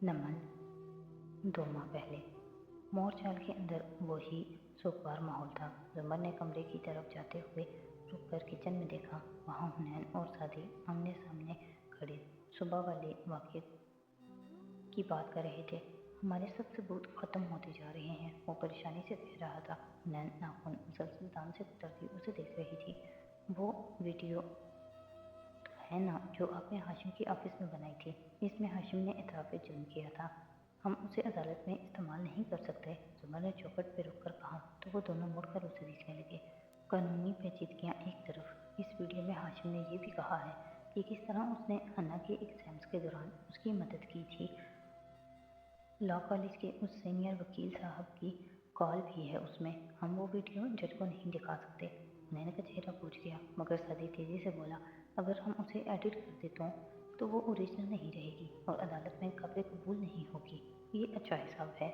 नमन। 2 माह पहले मोरचाल के अंदर वही सोगवार माहौल था। जुमर ने कमरे की तरफ जाते हुए रुककर किचन में देखा। वहाँ हुनैन और सादी आमने सामने खड़े सुबह वाले वाक़ये की बात कर रहे थे। हमारे सब सबूत ख़त्म होते जा रहे हैं, वो परेशानी से कह रहा था। हुनैन नाखून मुसलसल दांत से कुतरती उसे देख रही थी। वो वीडियो है ना जो आपने हाशिम की ऑफिस में बनाई थी, इसमें हाशिम ने एतराफ़ जुर्म किया था। हम उसे अदालत में इस्तेमाल नहीं कर सकते। जुमर ने चौखट पर रुककर कहा तो वो दोनों मुड़कर उसे देखने लगे। कानूनी पेचीदगियाँ एक तरफ, इस वीडियो में हाशिम ने ये भी कहा है कि किस तरह उसने हन्ना के एग्ज़ाम्स के दौरान उसकी मदद की थी। लॉ कॉलेज के उस सीनियर वकील साहब की कॉल भी है उसमें। हम वो वीडियो जज को नहीं दिखा सकते। हुनैन का चेहरा पूछ गया, मगर सादी तेज़ी से बोला, अगर हम उसे एडिट कर दें तो वो ओरिजिनल नहीं रहेगी और अदालत में काबिल कबूल नहीं होगी। ये अच्छा हिसाब है।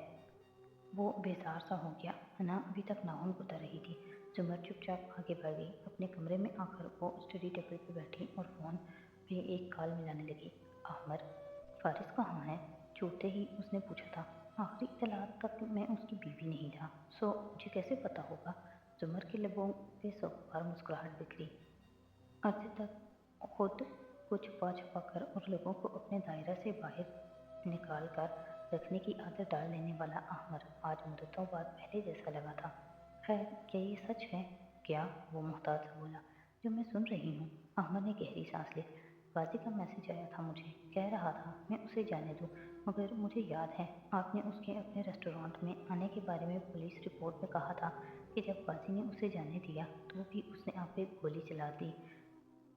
वो बेजार सा हो गया। हन्ना अभी तक नाखून कुतर रही थी। जुमर चुपचाप आगे बढ़ गई। अपने कमरे में आकर वो स्टडी टेबल पर बैठी और फ़ोन पे एक कॉल मिलाने लगी। अहमद, फारिस कहाँ है? छूटते ही उसने पूछा था। आखिरी इत्तलात तक मैं उसकी बीवी नहीं था, सो मुझे कैसे पता होगा? जुमर के लबों पे सोगवार मुस्कुराहट बिखरी। अरसे तक खुद को छुपा छुपा कर और लोगों को अपने दायरा से बाहर निकाल कर रखने की आदत डाल लेने वाला अहमद आज मुद्दतों बाद पहले जैसा लगा था। खैर, क्या ये सच है? क्या? वो मुहताज सा बोला। जो मैं सुन रही हूँ। अहमद ने गहरी सांस ली। गाजी का मैसेज आया था मुझे, कह रहा था मैं उसे जाने दूँ, मगर मुझे याद है आपने उसके अपने रेस्टोरेंट में आने के बारे में पुलिस रिपोर्ट में कहा था कि जब गाजी ने उसे जाने दिया तो भी उसने आप पे गोली चला दी।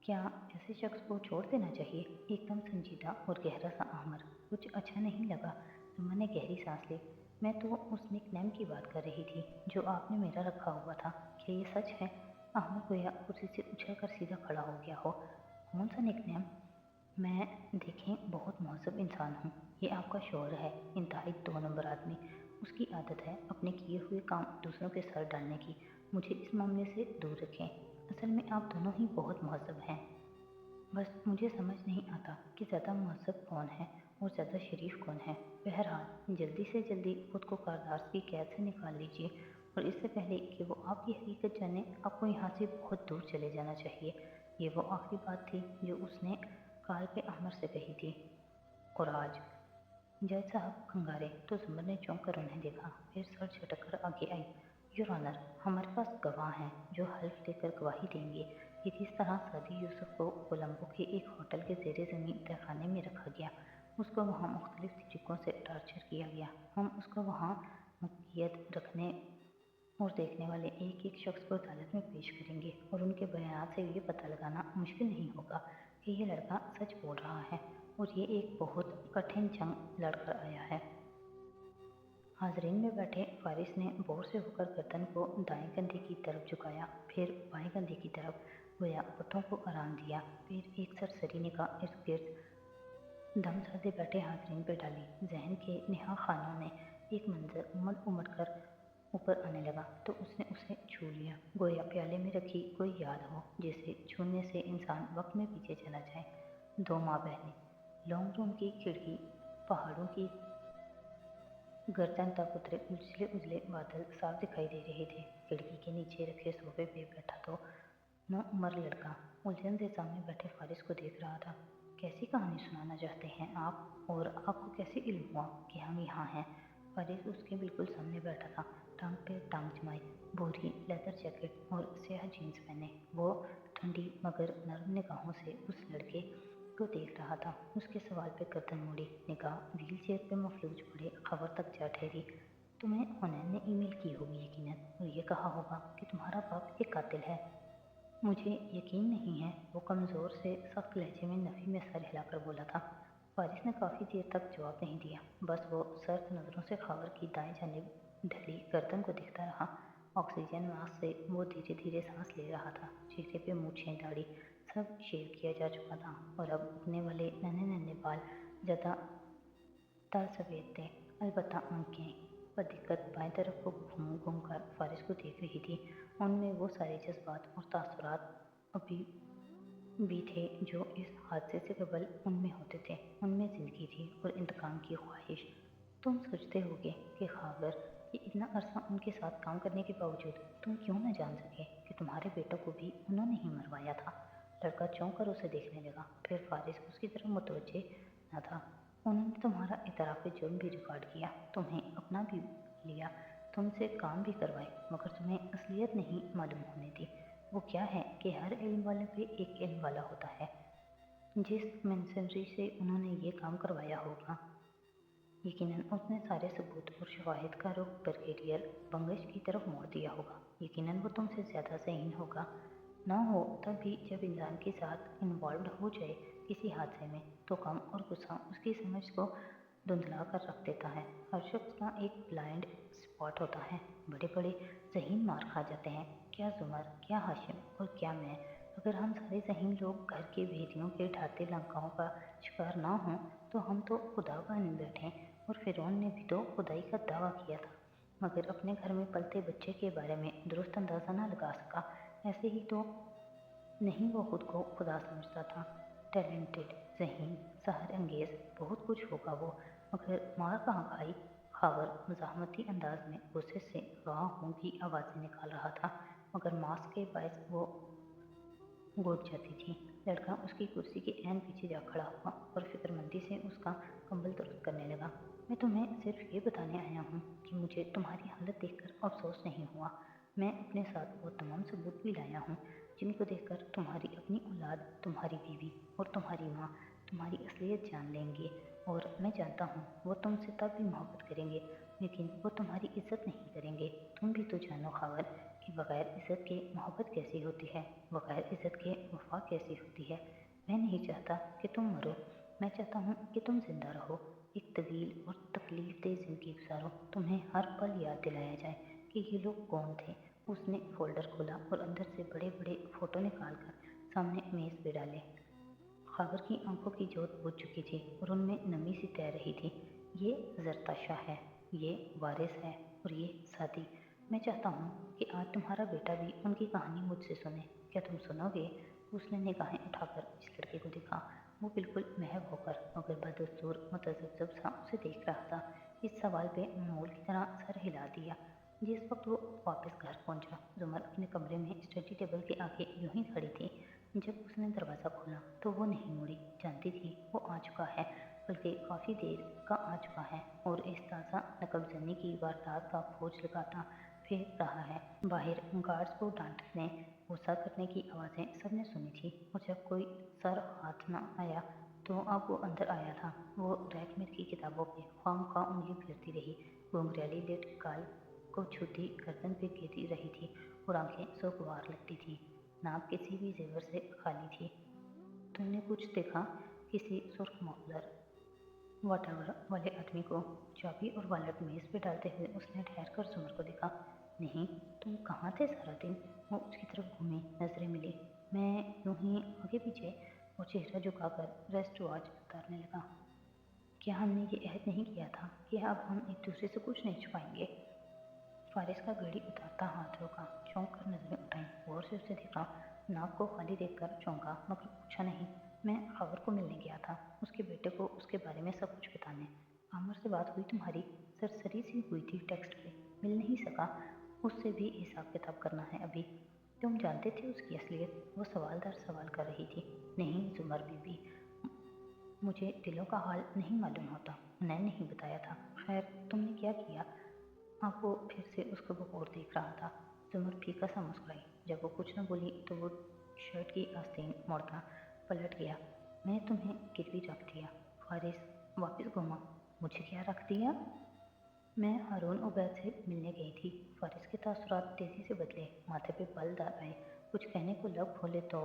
क्या ऐसे शख्स को छोड़ देना चाहिए? एकदम संजीदा और गहरा सा अहमद। कुछ अच्छा नहीं लगा? जुम्मन ने गहरी सांस ली। मैं तो उस निकनेम की बात कर रही थी जो आपने मेरा रखा हुआ था। क्या ये सच है? अहमद गोया कुर्सी से उछल कर सीधा खड़ा हो गया हो। कौन सा निकनेम? मैं, देखें, बहुत महज़ब इंसान हूँ। ये आपका शौहर है, इंतहाई 2 नंबर आदमी। उसकी आदत है अपने किए हुए काम दूसरों के सर डालने की। मुझे इस मामले से दूर रखें। असल में आप दोनों ही बहुत महज़ब हैं। बस मुझे समझ नहीं आता कि ज़्यादा महज़ब कौन है और ज़्यादा शरीफ कौन है। बहरहाल, जल्दी से जल्दी खुद को कारदार की कैद से निकाल लीजिए और इससे पहले कि वो आपकी हकीकत जाने, आपको यहाँ से बहुत दूर चले जाना चाहिए। ये वो आखिरी बात थी जो उसने कॉल पे अहमद से कही थी। और आज जज साहब खंगारे तो जुमर ने चौंक कर उन्हें देखा, फिर सर झटक कर आगे आई। योर ऑनर, हमारे पास गवाह हैं जो हल्फ देकर गवाही देंगे कि किस तरह सादी यूसुफ को कोलंबो के एक होटल के ज़ेरे ज़मीन तहखाने में रखा गया। उसको वहाँ मुख्तलिफ तरीक़ों से टॉर्चर किया गया। हम उसको वहाँ मुक़य्यद रखने और देखने वाले एक एक शख्स को अदालत में पेश करेंगे और उनके बयान से ये पता लगाना मुश्किल नहीं होगा कि ये लड़का सच बोल रहा है और ये एक बहुत कठिन जंग लड़कर आया है। हाज़रीन में बैठे फारिस ने बोर से होकर गर्दन को दाएं कंधे की तरफ झुकाया, फिर बाएं कंधे की तरफ, गोया होठों को आराम दिया, फिर एक सरसरी निगाह इर्द गिर्द दम साधे बैठे हाज़रीन पर डाली। जहन के नेहा खानों में एक मंजर उमड़ उमड़ कर ऊपर आने लगा तो उसने उसे छू लिया, गोया प्याले में रखी कोई याद हो जिसे छूने से इंसान वक्त में पीछे चला जाए। 2 माह पहले लॉन्ग रूम की खिड़की पहाड़ों की गर्दन तक उतरे उजले उजले बादल साफ दिखाई दे रहे थे। खिड़की के नीचे रखे सोफे पे बैठा तो नौ उम्र लड़का उलझन से सामने बैठे फारिस को देख रहा था। कैसी कहानी सुनाना चाहते हैं आप, और आपको कैसे इल्म हुआ कि हम यहाँ हैं? फारिस उसके बिल्कुल सामने बैठा था, टांग पे टांग जमाए, भूरी लेदर जैकेट और स्याह जीन्स पहने। वो ठंडी मगर नर्म निगाहों से उस लड़के को देख रहा था। उसके सवाल पे गर्दन मोड़ी, निगाह व्हील चेयर पे मफलूज पड़े खबर तक जा ठहरी। तुम्हें हुनैन ने ईमेल की होगी यकीनन, और ये कहा होगा कि तुम्हारा बाप एक कातिल है। मुझे यकीन नहीं है, वो कमज़ोर से सख्त लहजे में नफ़ी में सर हिलाकर बोला था। फारिस ने काफ़ी देर तक जवाब नहीं दिया, बस वो सर्द नज़रों से खबर की दाएं जानिब ढली गर्दन को देखता रहा। ऑक्सीजन मास्क से वो धीरे धीरे सांस ले रहा था। चेहरे पे मूछें, दाढ़ी सब शेव किया जा चुका था और अब उगने वाले नन्हे नन्हे बाल ज़्यादा तर सफ़ेद थे। अलबत्ता आंखें बदिक्कत बाएं तरफ को घूम घूम कर फारिस को देख रही थी। उनमें वो सारे जज्बात और तासुरात अभी भी थे जो इस हादसे से कबल उनमें होते थे। उनमें जिंदगी थी और इंतकाम की ख्वाहिश। तुम सोचते होगे कि खाबर कि इतना अरसा उनके साथ काम करने के बावजूद तुम क्यों न जान सके कि तुम्हारे बेटों को भी उन्होंने ही मरवाया था। लड़का चौंक कर उसे देखने लगा। फिर फारिस उसकी तरफ मुतवज्जे न था। उन्होंने तुम्हारा इतराफ़ जुर्म भी रिकॉर्ड किया, तुम्हें अपना भी लिया, तुमसे काम भी करवाए, मगर तुम्हें असलियत नहीं मालूम होने दी। वो क्या है कि हर इल्म वाले पे एक इल्म वाला होता है। जिस मशीनरी से उन्होंने ये काम करवाया होगा, यकीनन उसने सारे सबूत और शवाहिद का रुख ब्रिगेडियर बंगश की तरफ मोड़ दिया होगा। यकीनन वो तुमसे ज़्यादा ज़हीन होगा। ना हो तब भी जब इंसान के साथ इन्वॉल्व हो जाए किसी हादसे में, तो गम और गुस्सा उसकी समझ को धुंधला कर रख देता है। हर शख्स का एक ब्लाइंड स्पॉट होता है। बड़े बड़े ज़हीन मार खा जाते हैं। क्या जुमर, क्या हाशिम और क्या मैं। अगर हम सारे ज़हीन लोग घर के भेदियों के ढाते लंकाओं का शिकार ना हों, तो हम तो खुदा बन बैठे। और फिरौन ने भी तो खुदाई का दावा किया था, मगर अपने घर में पलते बच्चे के बारे में दुरुस्त अंदाज़ा ना लगा सका। ऐसे ही तो नहीं वो खुद को खुदा समझता था। टैलेंटेड, ज़हीन, सहर अंगेज़, बहुत कुछ होगा वो, मगर मार कहाँ खाई। खावर मज़ाहमती अंदाज में गुस्से से वाह हूँ की आवाज़ें निकाल रहा था, मगर मास्क के बायस वो घुट जाती थी। लड़का उसकी कुर्सी के ऐन पीछे जा खड़ा हुआ और फिक्रमंदी से उसका कंबल दुरुस्त करने लगा। मैं तुम्हें सिर्फ ये बताने आया हूँ कि मुझे तुम्हारी हालत देखकर अफसोस नहीं हुआ। मैं अपने साथ वो तमाम सबूत भी लाया हूँ जिनको देखकर तुम्हारी अपनी औलाद, तुम्हारी बीवी और तुम्हारी माँ तुम्हारी असलियत जान लेंगे। और मैं जानता हूँ वो तुमसे तब भी मोहब्बत करेंगे, लेकिन वो तुम्हारी इज्जत नहीं करेंगे। तुम भी तो जानो खावर कि बग़ैर इज़्ज़त के मोहब्बत कैसी होती है, बग़ैर इज़्ज़त के वफ़ा कैसी होती है। मैं नहीं चाहता कि तुम मरो, मैं चाहता हूँ कि तुम ज़िंदा रहो, एक तवील और तकलीफ़देह ज़िंदगी गुजारो। तुम्हें हर पल याद दिलाया जाए कि ये लोग कौन थे। उसने फ़ोल्डर खोला और अंदर से बड़े बड़े फ़ोटो निकाल कर सामने मेज़ पे डाले। खाबर की आंखों की जोत बुझ चुकी थी और उनमें नमी सी तैर रही थी। ये ज़रताशा है, ये वारिस है और ये सादी। मैं चाहता हूँ कि आज तुम्हारा बेटा भी उनकी कहानी मुझसे सुने। क्या तुम सुनोगे? उसने निगाहें उठाकर इस लड़के को देखा। वो बिल्कुल महव होकर मगर बदस्तूर मुतज़ब्ज़ब सा उसे देख रहा था। इस सवाल पे मामूल की तरह सर हिला दिया। जिस वक्त वो वापस घर पहुंचा, जुमर अपने कमरे में स्टडी टेबल के आगे यूं ही खड़ी थी। जब उसने दरवाज़ा खोला तो वो नहीं मुड़ी। जानती थी वो आ चुका है, बल्कि काफ़ी देर का आ चुका है और इस ताज़ा नकबजनी की वारदात का खोज लगाता फिर रहा है। बाहर गार्ड्स को डांटने, गुस्सा करने की आवाज़ें सबने सुनी थी और जब कोई सर हाथ न आया तो अब वो अंदर आया था। वो रैक में की किताबों पे ख्वामख्वाह उंगली फेरती रही। घुंघराली लेट गाल को छूती गर्दन पे गिरती रही थी और आंखें सोगवार लगती थी। नाक किसी भी जेवर से खाली थी। तुमने कुछ देखा? किसी सुर्ख मफलर वॉटेवर वाले आदमी को चाबी और वॉलेट मेज़ पे डालते हुए उसने ठहर कर जुमर को देखा। नहीं, तुम कहाँ थे सारा दिन? वो उसकी तरफ घूमी, नजरें मिली। मैं यूं ही आगे पीछे और चेहरा झुकाकर रेस्ट वॉच उतारने लगा। क्या हमने ये अहद नहीं किया था कि अब हम एक दूसरे से कुछ नहीं छुपाएंगे? फारिस का घड़ी उतारता हाथ रोका, चौंक कर नजरें उठाई, गौर से उसे देखा। नाक को खाली देखकर चौंका, मगर पूछा नहीं। मैं खबर को मिलने गया था, उसके बेटे को उसके बारे में सब कुछ बताने। आमिर से बात हुई तुम्हारी? सरसरी सी हुई थी टेक्स्ट पे, मिल नहीं सका। उससे भी हिसाब किताब करना है अभी। तुम जानते थे उसकी असलियत? वो सवाल दर सवाल कर रही थी। नहीं जुमर बीबी, मुझे दिलों का हाल नहीं मालूम होता, उन्हें नहीं बताया था। खैर, तुमने क्या किया? अब वो फिर से उसको बकौर देख रहा था। जुमर फीका सा मुस्कुराई। जब वो कुछ न बोली तो वो शर्ट की आस्तीन मोड़ता पलट गया। मैंने तुम्हें गिरवी रख दिया। फारिस वापस घूमा। मुझे क्या रख दिया? मैं हारून उबैद से मिलने गई थी। फारिस के तासुरात तेजी से बदले, माथे पे बल दर आए। कुछ कहने को लब खोले तो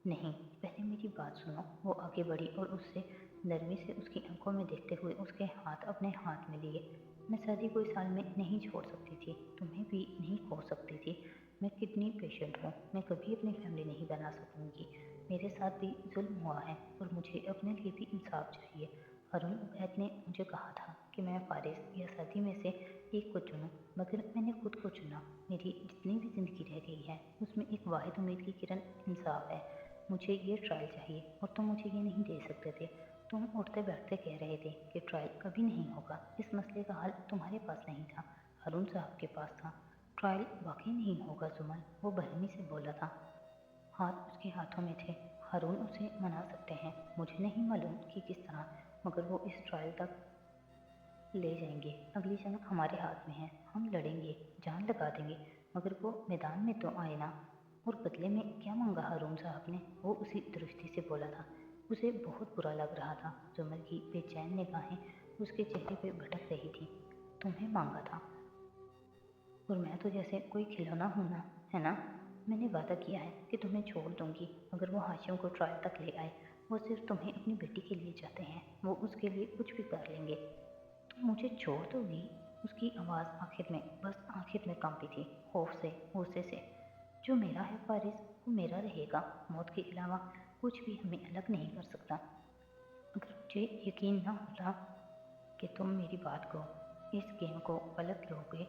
नहीं, पहले मेरी बात सुनो। वो आगे बढ़ी और उससे नरमी से उसकी आंखों में देखते हुए उसके हाथ अपने हाथ में लिए। मैं शादी कोई साल में नहीं छोड़ सकती थी, तुम्हें भी नहीं खो सकती थी। मैं किडनी पेशेंट हूँ, मैं कभी अपनी फैमिली नहीं बना सकूँगी। मेरे साथ भी जुल्म हुआ है और मुझे अपने लिए भी इंसाफ चाहिए। हारून उबैद ने मुझे कहा था कि मैं फारिस या सादी में से एक को चुनूं, मगर मैंने खुद को चुना। मेरी जितनी भी ज़िंदगी रह गई है उसमें एक वाहिद उम्मीद की किरण इंसाफ है। मुझे ये ट्रायल चाहिए और तुम मुझे ये नहीं दे सकते थे। तुम उठते बैठते कह रहे थे कि ट्रायल कभी नहीं होगा। इस मसले का हल तुम्हारे पास नहीं था, हारून साहब के पास था। ट्रायल वाकई नहीं होगा जुमन, वो बरहमी से बोला था। हाथ उसके हाथों में थे। हारून उसे मना सकते हैं, मुझे नहीं मालूम कि किस तरह, मगर वो इस ट्रायल तक ले जाएंगे। अगली जंग हमारे हाथ में है, हम लड़ेंगे, जान लगा देंगे, मगर वो मैदान में तो आए ना। और बदले में क्या मांगा हारून साहब ने? वो उसी दृष्टि से बोला था। उसे बहुत बुरा लग रहा था। जुमर की बेचैन निगाहें उसके चेहरे पे भटक रही थी। तुम्हें मांगा था, और मैं तो जैसे कोई खिलौना हूँ ना, है ना? मैंने वादा किया है कि तुम्हें छोड़ दूंगी अगर वो हाशिम को ट्रायल तक ले आए। वो सिर्फ तुम्हें अपनी बेटी के लिए चाहते हैं, वो उसके लिए कुछ भी कर लेंगे। तुम मुझे छोड़ दोगी? उसकी आवाज़ आखिर में, बस आखिर में कांपी थी, खौफ से, गुस्से से। जो मेरा है फारिस, वो मेरा रहेगा। मौत के अलावा कुछ भी हमें अलग नहीं कर सकता। अगर मुझे यकीन ना होता कि तुम मेरी बात को, इस गेम को गलत लोगे,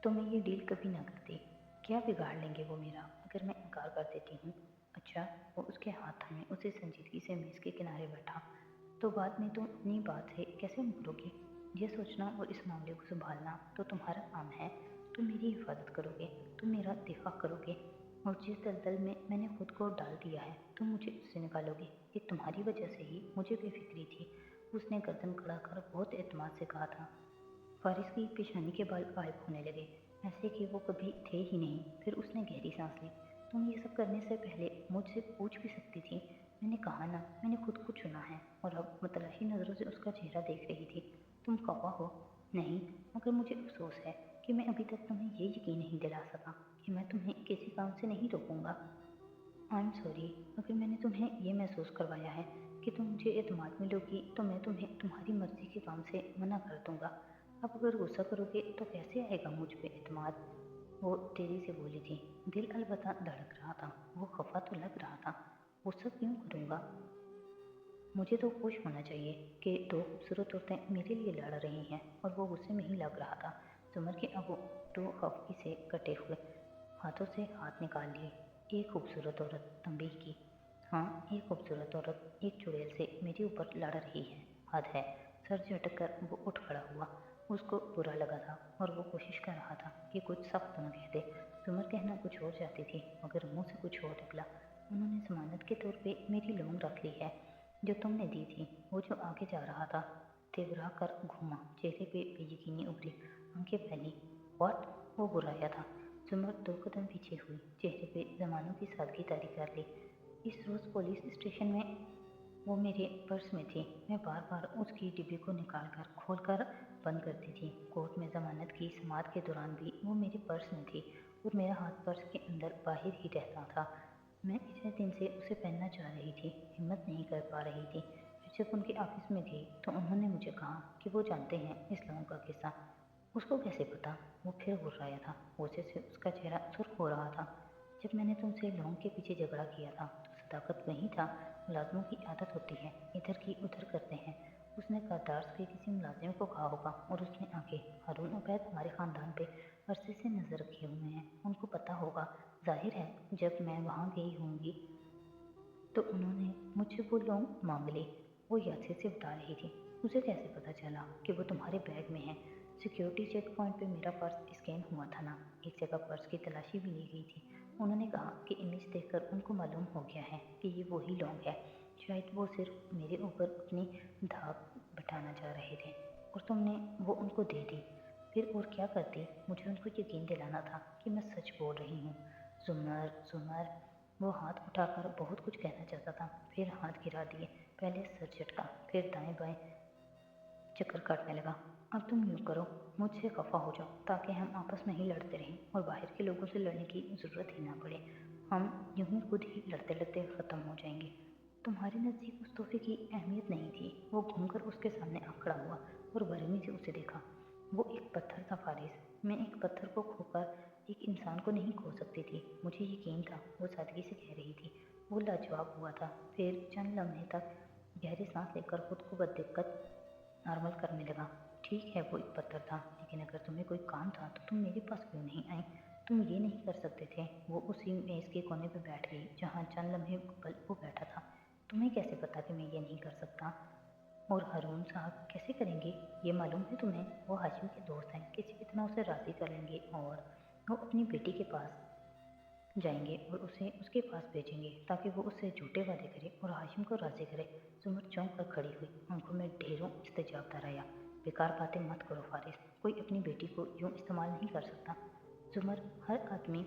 तो मैं ये डील कभी ना करती। क्या बिगाड़ लेंगे वो मेरा अगर मैं इनकार कर देती हूँ? अच्छा, वो उसके हाथ थामे उसे संजीदगी से मेज़ के किनारे बैठा। तो बाद में तुम अपनी बात से कैसे मुकरोगे? ये सोचना और इस मामले को संभालना तो तुम्हारा काम है। तुम मेरी हिफाजत करोगे, तुम मेरा दिफा करोगे, और जिस दलदल में मैंने खुद को डाल दिया है तुम मुझे उससे निकालोगे। ये तुम्हारी वजह से ही मुझे बेफिक्री थी। उसने गर्दन खड़ा कर बहुत एतमाद से कहा था। फारिस की पेशानी के बाल गायब होने लगे, ऐसे कि वो कभी थे ही नहीं। फिर उसने गहरी सांस ली। तुम ये सब करने से पहले मुझसे पूछ भी सकती थी। मैंने कहा ना, मैंने खुद को चुना है। और अब मतलाही नज़रों से उसका चेहरा देख रही थी। तुम खफा हो? नहीं, मगर मुझे अफसोस है कि मैं अभी तक तुम्हें ये यकीन नहीं दिला सका कि मैं तुम्हें किसी काम से नहीं रोकूंगा। आई एम सॉरी, अगर मैंने तुम्हें ये महसूस करवाया है कि तुम मुझे एतमाद में लोगी, तो मैं तुम्हें तुम्हारी मर्जी के काम से मना कर दूंगा। अब अगर गुस्सा करोगे तो कैसे आएगा मुझ पे एतमाद? वो तेजी से बोली थी। दिल अलबत्ता धड़क रहा था, वो खफा तो लग रहा था। गुस्सा क्यों करूँगा? मुझे तो खुश होना चाहिए कि दो खूबसूरत औरतें मेरे लिए लड़ रही हैं, और वो गुस्से में ही लग रहा था। जुमर के अब तो खफी से कटे हुए हाथों से हाथ निकाल लिए। एक खूबसूरत औरत, तंबीह की। हाँ, एक खूबसूरत औरत एक चुड़ैल से मेरे ऊपर लड़ रही है। हद है। सर झटक कर वो उठ खड़ा हुआ। उसको बुरा लगा था और वो कोशिश कर रहा था कि कुछ सख्त न कह दे। जुमर कहना कुछ और चाहती थी, मगर मुंह से कुछ और निकला। उन्होंने जमानत के तौर पे मेरी लोन रख ली है, जो तुमने दी थी। वो जो आगे जा रहा था तेवरा कर घूमा, चेहरे पे बेयकीनी उभरी, आंखें फैली। व्हाट? वो बुलाया था। जुमर दो कदम पीछे हुई, चेहरे पे जमानों की सादगी तारी कर ली। इस रोज़ पुलिस स्टेशन में वो मेरे पर्स में थी। मैं बार बार उसकी डिब्बी को निकाल कर खोल कर बंद करती थी। कोर्ट में जमानत की समाअत के दौरान भी वो मेरे पर्स में थी, और मेरा हाथ पर्स के अंदर बाहर ही रहता था। मैं इतने दिन से उसे पहनना चाह रही थी, हिम्मत नहीं कर पा रही थी। फिर जब उनके ऑफिस में गई तो उन्होंने मुझे कहा कि वो जानते हैं इस लोगों का किस्सा। उसको कैसे पता? वो फिर घुर्राया था। गुस्से से उसका चेहरा सुर्ख हो रहा था। जब मैंने तुमसे लौंग के पीछे झगड़ा किया था तो सदाकत वही था। मुलाजमों की आदत होती है, इधर की उधर करते हैं। उसने कारदार्स के किसी मुलाजिम को कहा होगा, और उसने आके हारून उबैद हमारे ख़ानदान पे अरसे से नज़र रखे हुए हैं, उनको पता होगा। जाहिर है जब मैं वहाँ गई होंगी तो उन्होंने मुझसे वो लौंग मांग ली। वो यादसे से बता रही थी। उसे कैसे पता चला कि वो तुम्हारे बैग में है? सिक्योरिटी चेक पॉइंट पे मेरा पर्स स्कैन हुआ था ना, एक जगह पर्स की तलाशी भी ली गई थी। उन्होंने कहा कि इमेज देखकर उनको मालूम हो गया है कि ये वही लौंग है। शायद वो सिर्फ मेरे ऊपर अपनी धाक बिठाना चाह रहे थे, और तुमने वो उनको दे दी। फिर और क्या करती? मुझे उनको यकीन दिलाना था कि मैं सच बोल रही हूँ। जुमर, जुमर। वो हाथ उठाकर बहुत कुछ कहना चाहता था, फिर हाथ गिरा दिए। पहले सर झटका, फिर दाएं बाएं चक्कर काटने लगा। अब तुम यूँ करो, मुझसे खफा हो जाओ, ताकि हम आपस में ही लड़ते रहें और बाहर के लोगों से लड़ने की ज़रूरत ही ना पड़े। हम यूँ ही खुद ही लड़ते लड़ते ख़त्म हो जाएंगे। तुम्हारे नज़दीक उस तोहफे की अहमियत नहीं थी। वो घूमकर उसके सामने आ खड़ा हुआ और बरहमी से उसे देखा। वो एक पत्थर था फारिस। मैं एक पत्थर को खोकर एक इंसान को नहीं खो सकती थी। मुझे यकीन था, वो सादगी से कह रही थी। वो लाजवाब हुआ था। फिर चंद लम्हे तक गहरी सांस लेकर खुद को बदिक्कत नॉर्मल करने लगा। ठीक है, वो एक पत्थर था, लेकिन अगर तुम्हें कोई काम था तो तुम मेरे पास क्यों नहीं आई? तुम ये नहीं कर सकते थे। वो उसी मेज़ के कोने पे बैठ गई जहाँ चंद लम्हे कबल वो बैठा था। तुम्हें कैसे पता कि मैं ये नहीं कर सकता? और हारून साहब कैसे करेंगे? ये मालूम है तुम्हें? वो हाशिम के दोस्त हैं, किसी भी तरह उसे राज़ी कर लेंगे और वो अपनी बेटी के पास जाएंगे और उसे उसके पास भेजेंगे ताकि वो उससे झूठे वादे करे और हाशिम को राज़ी करे। जुमर चौंक कर खड़ी हुई, आंखों में ढेरों इस्तेजाब भर आया। बेकार बातें मत करो फारिस, कोई अपनी बेटी को यूँ इस्तेमाल नहीं कर सकता। जुमर, हर आदमी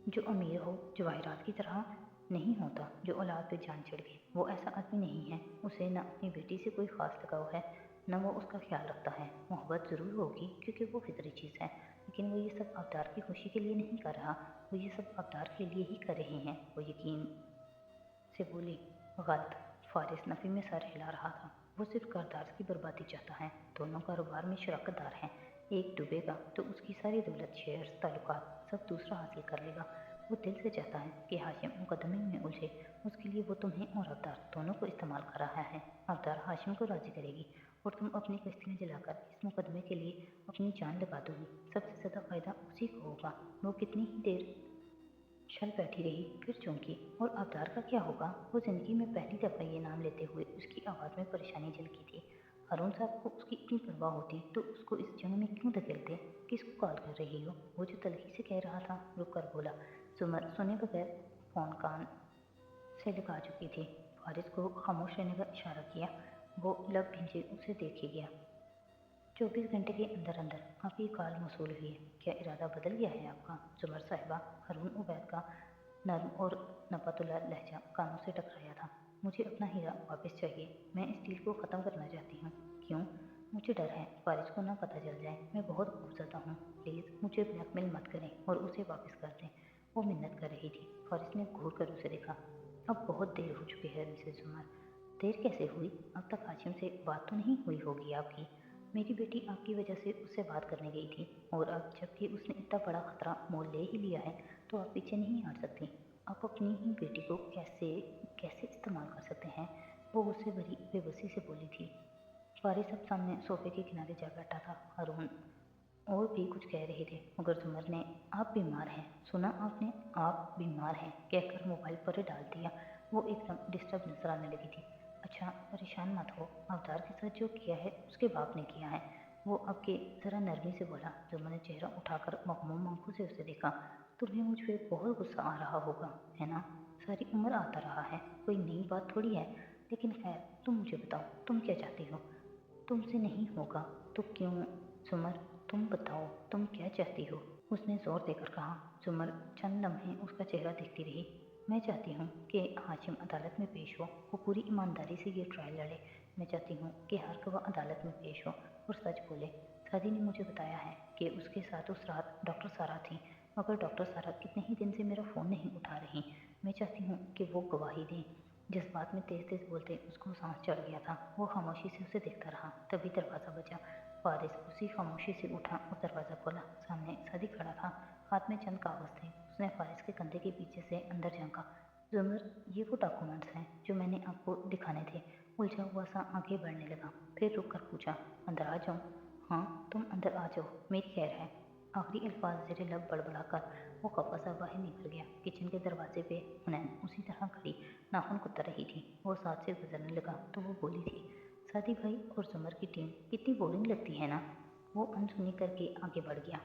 जो अमीर हो जवाहरात की तरह नहीं होता जो औलाद पे जान चढ़ गई। वो ऐसा आदमी नहीं है। उसे न अपनी बेटी से कोई ख़ास लगाव है, न वो उसका ख्याल रखता है। मोहब्बत ज़रूर होगी क्योंकि वो फितरी चीज़ है, लेकिन वो ये सब अवतार की खुशी के लिए नहीं कर रहा। वो ये सब अवतार के लिए ही कर रहे हैं। वो यकीन से बोली, गलत। फारिस नफ़ी में सर हिला रहा था। वो सिर्फ करदार की बर्बादी चाहता है। दोनों कारोबार में शराकतदार हैं। एक डूबेगा तो उसकी सारी दौलत, शेयर्स, ताल्लुकात सब दूसरा हासिल कर लेगा। वो दिल से चाहता है कि हाशिम मुकदमे में उलझे। उसके लिए वो तुम्हें और अवतार दोनों को इस्तेमाल कर रहा है। अवतार हाशिम को राज़ी करेगी और तुम अपनी कश्तियाँ जलाकर इस मुकदमे के लिए अपनी जान लगा दोगी। सबसे ज़्यादा फ़ायदा उसी को होगा। वो कितनी ही देर छल बैठी रही, फिर चौंकी। और अवतार का क्या होगा? वो जिंदगी में पहली दफ़ा ये नाम लेते हुए उसकी आवाज़ में परेशानी झलकी थी। हारून साहब को उसकी इतनी परवाह होती तो उसको इस जंग में क्यों धकेलते? किसको कॉल कर रही हो? वो जो तलखी से कह रहा था, रुक कर बोला। जुमर सुने बगैर फ़ोन कान से लगा चुकी थी। फारिस को खामोश रहने का इशारा किया। वो लब भिंजे उसे देखे गया। 24 घंटे के अंदर अंदर आपकी कॉल मौसूल हुई है। क्या इरादा बदल गया है आपका? जुमर साहिबा, हारून उबैद का नर्म और नपतुला लहजा कानों से टकराया था। मुझे अपना हीरा वापस चाहिए। मैं इस डील को ख़त्म करना चाहती हूँ। क्यों? मुझे डर है फारिस को ना पता चल जाए। मैं बहुत खौफजदा हूँ। प्लीज़ मुझे ब्लैकमेल मत करें और उसे वापस कर दें। वो मिन्नत कर रही थी। फारिस ने घूर कर उसे देखा। अब बहुत देर हो चुकी है मिसेस जुमर। देर कैसे हुई? अब तक हाशिम से बात तो नहीं हुई होगी आपकी? मेरी बेटी आपकी वजह से उससे बात करने गई थी और अब जबकि उसने इतना बड़ा खतरा मोल ले ही लिया है तो आप पीछे नहीं हट सकती। आप अपनी ही बेटी को कैसे कैसे इस्तेमाल कर सकते हैं? वो उससे बड़ी बेबसी से बोली थी। फारिस अब सामने सोफे के किनारे जा बैठा था। हारून और भी कुछ कह रहे थे मगर जुमर ने आप बीमार हैं, सुना आपने? आप बीमार हैं कहकर मोबाइल पर डाल दिया। वो एकदम डिस्टर्ब नजर आने लगी थी। अच्छा परेशान मत हो, अवतार के साथ जो किया है उसके बाप ने किया है। वो आपके ज़रा नरमी से बोला। जुमर ने चेहरा उठाकर मखमूम आंखों से उसे देखा। तुम्हें मुझ पर बहुत गुस्सा आ रहा होगा, है ना? सारी उम्र आता रहा है, कोई नई बात थोड़ी है। लेकिन खैर तुम मुझे बताओ, तुम क्या चाहती हो? तुमसे नहीं होगा तो क्यों? जुमर तुम बताओ, तुम क्या चाहती हो? उसने जोर देकर कहा। जुमर चंद लम्हे उसका चेहरा देखती रही। मैं चाहती हूँ कि हाशिम अदालत में पेश हो, वो पूरी ईमानदारी से ये ट्रायल लड़े। मैं चाहती हूँ कि हर गवाह अदालत में पेश हो और सच बोले। सादी ने मुझे बताया है कि उसके साथ उस रात डॉक्टर सारा थी, मगर डॉक्टर सारा कितने ही दिन से मेरा फ़ोन नहीं उठा रही। मैं चाहती हूँ कि वो गवाही दें। जज्बात में तेज तेज बोलते उसको सांस चढ़ गया था। वो खामोशी से उसे देखता रहा। तभी दरवाज़ा बजा। फारिस उसी खामोशी से उठा और दरवाज़ा खोला। सामने सादी खड़ा था, हाथ में चंद कागज़ थे। उसने फारिस के कंधे के पीछे से अंदर झांका। जुमर ये वो डॉक्यूमेंट्स हैं जो मैंने आपको दिखाने थे। उलझा हुआ सा आगे बढ़ने लगा, फिर रुक कर पूछा, अंदर आ जाऊँ? हाँ तुम अंदर आ जाओ, मेरी खैर है। आखिरी अल्फाज ज़ेरे लब बड़बड़ाकर वो खफा सा बाहर निकल गया। किचन के दरवाजे पे हुनैन उसी तरह खड़ी नाखून कुतर रही थी। वो साथ से गुजरने लगा तो वो बोली थी, सादी भाई और जुमर की टीम कितनी बोरिंग लगती है ना? वो अनसुनी करके आगे बढ़ गया।